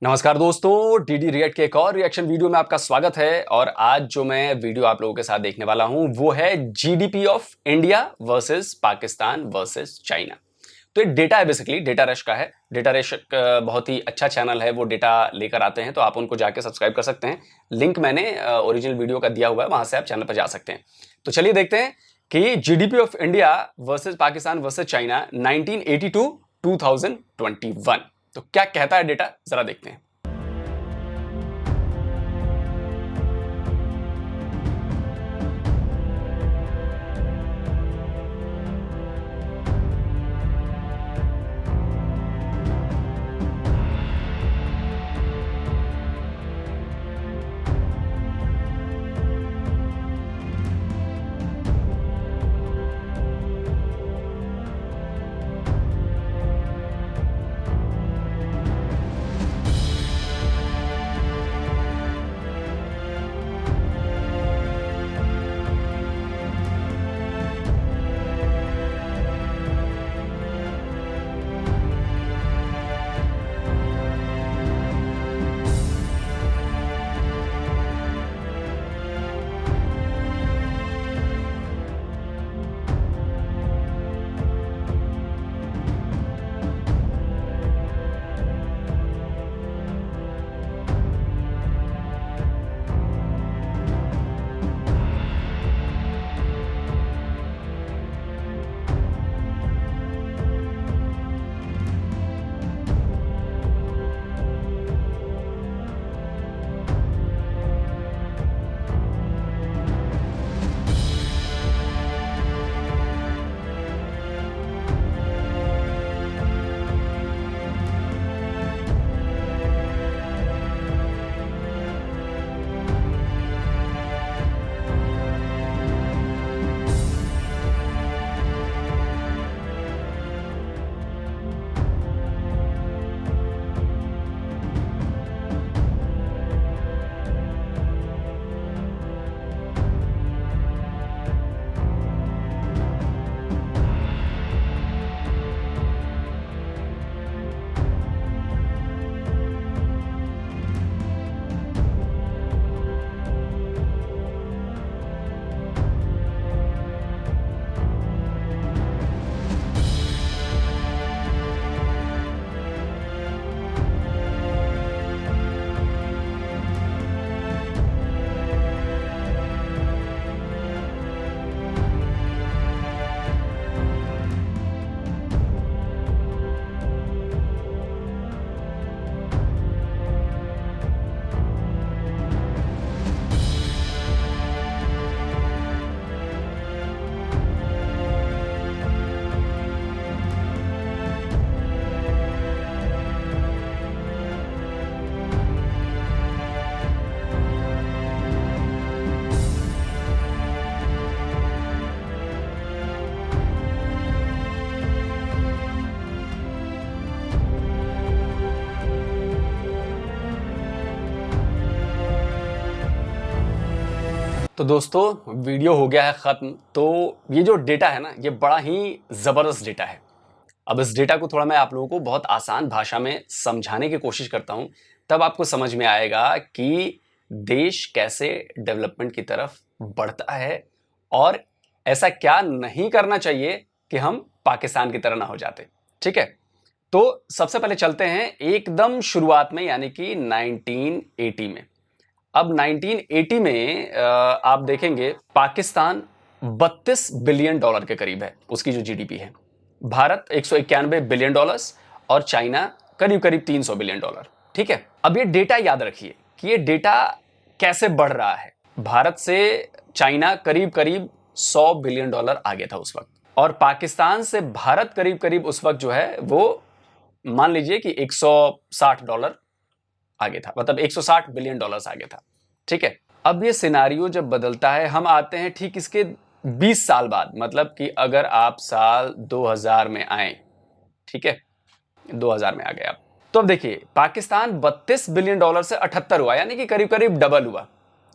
नमस्कार दोस्तों, DD react के एक और रिएक्शन वीडियो में आपका स्वागत है। और आज जो मैं वीडियो आप लोगों के साथ देखने वाला हूं वो है GDP of India versus Pakistan versus China. तो ये डेटा है, बेसिकली डेटा रश का है। डेटा रश बहुत ही अच्छा चैनल है, वो डेटा लेकर आते हैं, तो आप उनको जाके सब्सक्राइब कर सकते हैं। लिंक मैंने ओरिजिनल वीडियो का दिया हुआ है, वहां से आप चैनल पर जा सकते हैं। तो चलिए देखते हैं कि GDP of India versus Pakistan versus China 1982 2021 तो क्या कहता है डेटा, जरा देखते हैं। तो दोस्तों, वीडियो हो गया है खत्म। तो ये जो डेटा है ना, ये बड़ा ही जबरदस्त डेटा है। अब इस डेटा को थोड़ा मैं आप लोगों को बहुत आसान भाषा में समझाने की कोशिश करता हूं, तब आपको समझ में आएगा कि देश कैसे डेवलपमेंट की तरफ बढ़ता है और ऐसा क्या नहीं करना चाहिए कि हम पाकिस्तान की तरह ना हो जाते। ठीक है, तो सबसे पहले चलते हैं एकदम शुरुआत में, यानी कि 1980 में। अब 1980 में आप देखेंगे पाकिस्तान 32 बिलियन डॉलर के करीब है, उसकी जो जीडीपी है। भारत 191 बिलियन डॉलर्स और चाइना करीब करीब 300 बिलियन डॉलर। ठीक है, अब ये डेटा याद रखिए कि ये डेटा कैसे बढ़ रहा है। भारत से चाइना करीब करीब 100 बिलियन डॉलर आगे था उस वक्त, और पाकिस्तान से भारत करीब करीब उस वक्त जो है वो मान लीजिए कि 160 डॉलर आगे था, मतलब 160 बिलियन डॉलर्स आगे था। ठीक है, अब ये सिनारियो जब बदलता है, हम आते हैं ठीक इसके 20 साल बाद, मतलब कि अगर आप साल 2000 में आए, ठीक है, 2000 में आ गए आप, तो अब देखिए पाकिस्तान 32 बिलियन डॉलर से 78 हुआ, यानी कि करीब करीब डबल हुआ।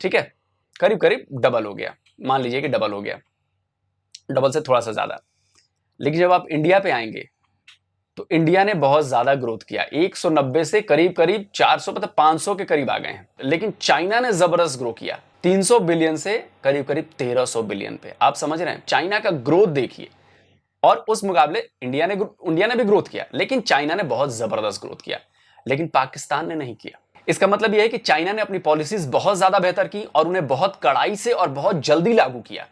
ठीक है, करीब करीब डबल हो गया, मान लीजिए कि डबल हो गया, डबल से थोड़ा सा ज्यादा। लेकिन जब आप इंडिया पे आएंगे तो इंडिया ने बहुत ज्यादा ग्रोथ किया, 190 से करीब करीब 400 मतलब 500 के करीब आ गए हैं। लेकिन चाइना ने जबरदस्त ग्रो किया, 300 बिलियन से करीब करीब 1300 बिलियन पे। आप समझ रहे हैं, चाइना का ग्रोथ देखिए। और उस मुकाबले इंडिया ने भी ग्रोथ किया, लेकिन चाइना ने बहुत जबरदस्त ग्रोथ किया, लेकिन पाकिस्तान ने नहीं किया। इसका मतलब यह है कि चाइना ने अपनी पॉलिसीज बहुत ज्यादा बेहतर की और उन्हें बहुत कड़ाई से और बहुत जल्दी लागू किया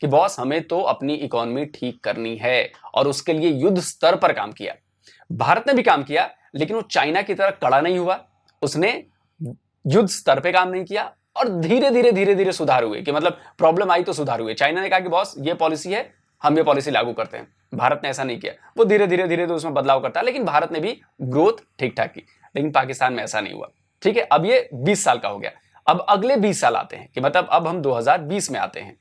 कि बॉस हमें तो अपनी इकोनॉमी ठीक करनी है, और उसके लिए युद्ध स्तर पर काम किया। भारत ने भी काम किया, लेकिन वो चाइना की तरह कड़ा नहीं हुआ। उसने युद्ध स्तर पे काम नहीं किया, और धीरे धीरे सुधार हुए कि मतलब प्रॉब्लम आई तो सुधार हुए। चाइना ने कहा कि बॉस ये पॉलिसी है, हम ये पॉलिसी लागू करते हैं। भारत ने ऐसा नहीं किया, वो धीरे धीरे तो उसमें बदलाव करता है, लेकिन भारत ने भी ग्रोथ ठीक ठाक की। लेकिन पाकिस्तान में ऐसा नहीं हुआ। ठीक है, अब ये 20 साल का हो गया। अब अगले 20 साल आते हैं कि मतलब अब हम 2020 में आते हैं।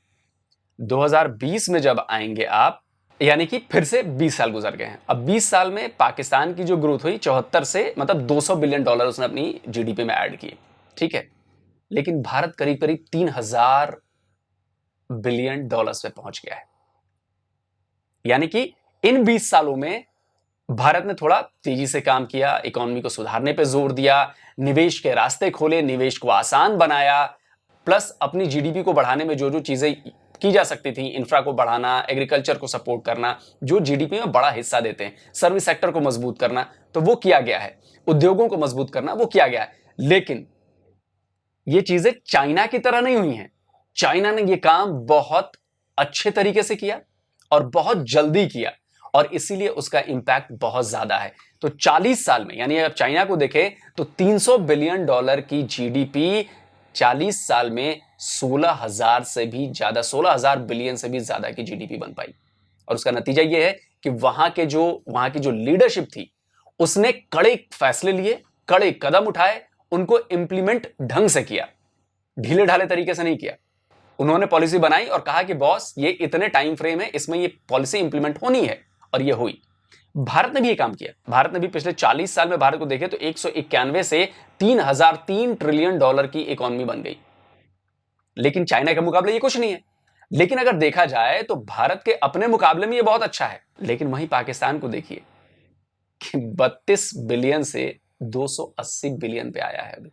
2020 में जब आएंगे आप, यानी कि फिर से 20 साल गुजर गए हैं। अब 20 साल में पाकिस्तान की जो ग्रोथ हुई 74 से मतलब 200 बिलियन डॉलर उसने अपनी जीडीपी में ऐड किए। ठीक है, लेकिन भारत करीब करीब 3000 बिलियन डॉलर्स पे पहुंच गया है। यानी कि इन 20 सालों में भारत ने थोड़ा तेजी से काम किया, इकोनॉमी को सुधारने पे जोर दिया, निवेश के रास्ते खोले, निवेश को आसान बनाया, प्लस अपनी जीडीपी को बढ़ाने में जो जो चीजें की जा सकती थी, इंफ्रा को बढ़ाना, एग्रीकल्चर को सपोर्ट करना, जो जीडीपी में बड़ा हिस्सा देते हैं, सर्विस सेक्टर को मजबूत करना, तो वो किया गया है। उद्योगों को मजबूत करना, वो किया गया है। लेकिन ये चीजें चाइना की तरह नहीं हुई हैं। चाइना ने ये काम बहुत अच्छे तरीके से किया और बहुत जल्दी किया, और इसीलिए उसका इंपैक्ट बहुत ज्यादा है। तो 40 साल में, यानी अब चाइना को देखें तो 300 बिलियन डॉलर की जीडीपी 40 साल में 16,000 से भी ज्यादा, 16,000 बिलियन से भी ज्यादा की जीडीपी बन पाई। और उसका नतीजा यह है कि वहां की जो लीडरशिप थी, उसने कड़े फैसले लिए, कड़े कदम उठाए, उनको इंप्लीमेंट ढंग से किया, ढीले ढाले तरीके से नहीं किया। उन्होंने पॉलिसी बनाई और कहा कि बॉस ये इतने टाइम फ्रेम है, इसमें ये पॉलिसी इंप्लीमेंट होनी है, और ये हुई। भारत ने भी ये काम किया। भारत ने भी पिछले 40 साल में भारत को देखे तो 191 से 3003 ट्रिलियन डॉलर की इकोनॉमी बन गई। लेकिन चाइना के मुकाबले ये कुछ नहीं है। लेकिन अगर देखा जाए तो भारत के अपने मुकाबले में ये बहुत अच्छा है। लेकिन वहीं पाकिस्तान को देखिए कि 32 बिलियन से 280 बिलियन पे आया है अभी।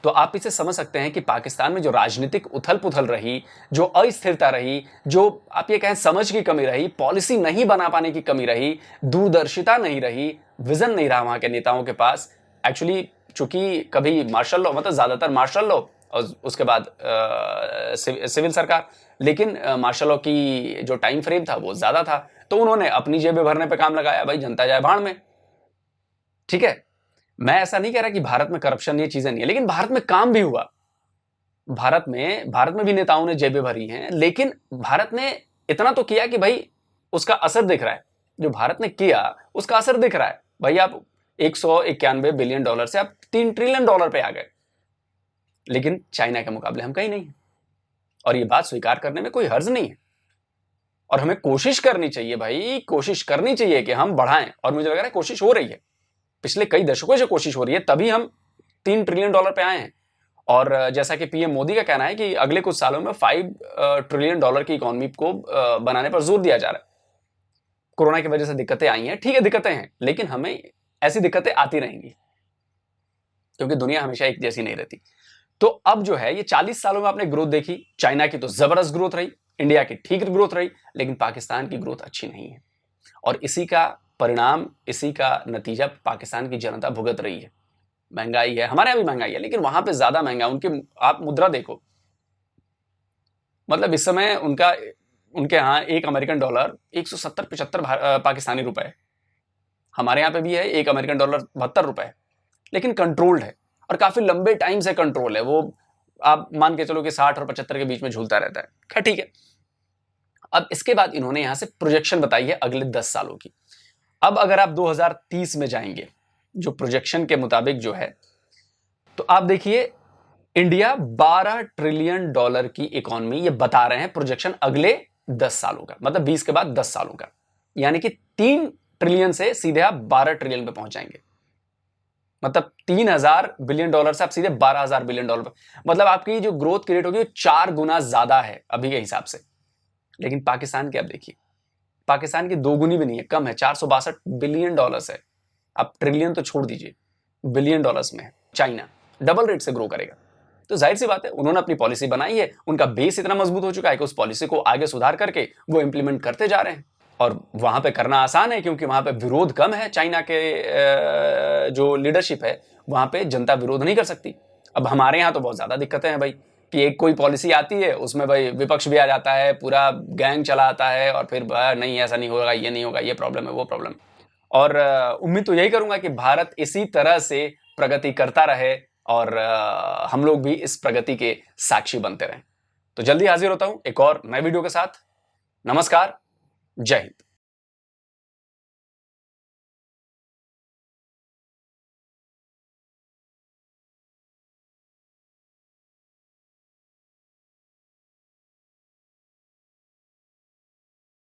तो आप इसे समझ सकते हैं कि पाकिस्तान में जो राजनीतिक उथल पुथल रही, जो अस्थिरता रही, जो आप ये कहें समझ की कमी रही, पॉलिसी नहीं बना पाने की कमी रही, दूरदर्शिता नहीं रही, विजन नहीं रहा वहां के नेताओं के पास। एक्चुअली चूंकि कभी मार्शल लॉ, मतलब ज्यादातर मार्शल लॉ और उसके बाद सिविल सरकार, लेकिन मार्शल लॉ की जो टाइम फ्रेम था वो ज्यादा था, तो उन्होंने अपनी जेबें भरने पे काम लगाया, भाई जनता जाए भाड़ में। ठीक है, मैं ऐसा नहीं कह रहा कि भारत में करप्शन ये चीजें नहीं है, लेकिन भारत में काम भी हुआ। भारत में भी नेताओं ने जेबें भरी हैं, लेकिन भारत ने इतना तो किया कि भाई उसका असर दिख रहा है। जो भारत ने किया उसका असर दिख रहा है। भाई आप 191 बिलियन डॉलर से आप 3 ट्रिलियन डॉलर पे आ गए। लेकिन चाइना के मुकाबले हम कहीं नहीं है, और ये बात स्वीकार करने में कोई हर्ज नहीं है। और हमें कोशिश करनी चाहिए भाई, कोशिश करनी चाहिए कि हम बढ़ाएं, और मुझे लग रहा है कोशिश हो रही है। पिछले कई दशकों से कोशिश हो रही है, तभी हम 3 ट्रिलियन डॉलर पे आए हैं। और जैसा कि पीएम मोदी का कहना है कि अगले कुछ सालों में 5 ट्रिलियन डॉलर की इकोनॉमी को बनाने पर जोर दिया जा रहा है। कोरोना की वजह से दिक्कतें आई हैं, ठीक है दिक्कतें हैं, लेकिन हमें ऐसी दिक्कतें आती रहेंगी, क्योंकि दुनिया हमेशा एक जैसी नहीं रहती। तो अब जो है ये 40 सालों में आपने ग्रोथ देखी, चाइना की तो जबरदस्त ग्रोथ रही, इंडिया की ठीक ग्रोथ रही, लेकिन पाकिस्तान की ग्रोथ अच्छी नहीं है। और इसी का परिणाम, इसी का नतीजा पाकिस्तान की जनता भुगत रही है। महंगाई है, हमारे यहां भी महंगाई है, लेकिन वहां पे ज्यादा महंगा। उनकी आप मुद्रा देखो, मतलब इस समय उनके यहां एक अमेरिकन डॉलर 170-75 पाकिस्तानी रुपए है। हमारे यहां पे भी है एक अमेरिकन डॉलर 72 रुपए, लेकिन कंट्रोल्ड है, और काफी लंबे टाइम से कंट्रोल है। वो आप मान के चलो कि 60 और 75 के बीच में झूलता रहता है। खैर ठीक है। अब इसके बाद इन्होंने यहां से प्रोजेक्शन बताई है अगले 10 सालों की। अब अगर आप 2030 में जाएंगे, जो प्रोजेक्शन के मुताबिक जो है, तो आप देखिए इंडिया 12 ट्रिलियन डॉलर की इकोनॉमी, ये बता रहे हैं प्रोजेक्शन अगले 10 सालों का, मतलब 20 के बाद 10 सालों का। यानी कि 3 ट्रिलियन से सीधे आप 12 ट्रिलियन पे पहुंच जाएंगे। मतलब 3000 बिलियन डॉलर से आप सीधे 12,000 बिलियन डॉलर पे, मतलब आपकी जो ग्रोथ की रेट होगी वो 4 गुना ज्यादा है अभी के हिसाब से। लेकिन पाकिस्तान के आप देखिए, पाकिस्तान की दोगुनी भी नहीं है, कम है, 462 बिलियन डॉलर्स है। अब ट्रिलियन तो छोड़ दीजिए, बिलियन डॉलर्स में है। चाइना डबल रेट से ग्रो करेगा। तो जाहिर सी बात है, उन्होंने अपनी पॉलिसी बनाई है, उनका बेस इतना मजबूत हो चुका है कि उस पॉलिसी को आगे सुधार करके वो इंप्लीमेंट करते जा रहे हैं। और वहां पे करना आसान है क्योंकि वहां पे विरोध कम है। चाइना के जो लीडरशिप है वहां पे जनता विरोध नहीं कर सकती। अब हमारे यहाँ तो बहुत ज्यादा दिक्कतें हैं भाई, कि एक कोई पॉलिसी आती है उसमें भाई विपक्ष भी आ जाता है, पूरा गैंग चला आता है और फिर नहीं ऐसा नहीं होगा, ये नहीं होगा, ये प्रॉब्लम है, वो प्रॉब्लम। और उम्मीद तो यही करूंगा कि भारत इसी तरह से प्रगति करता रहे और हम लोग भी इस प्रगति के साक्षी बनते रहें। तो जल्दी हाजिर होता हूं एक और नए वीडियो के साथ। नमस्कार, जय हिंद।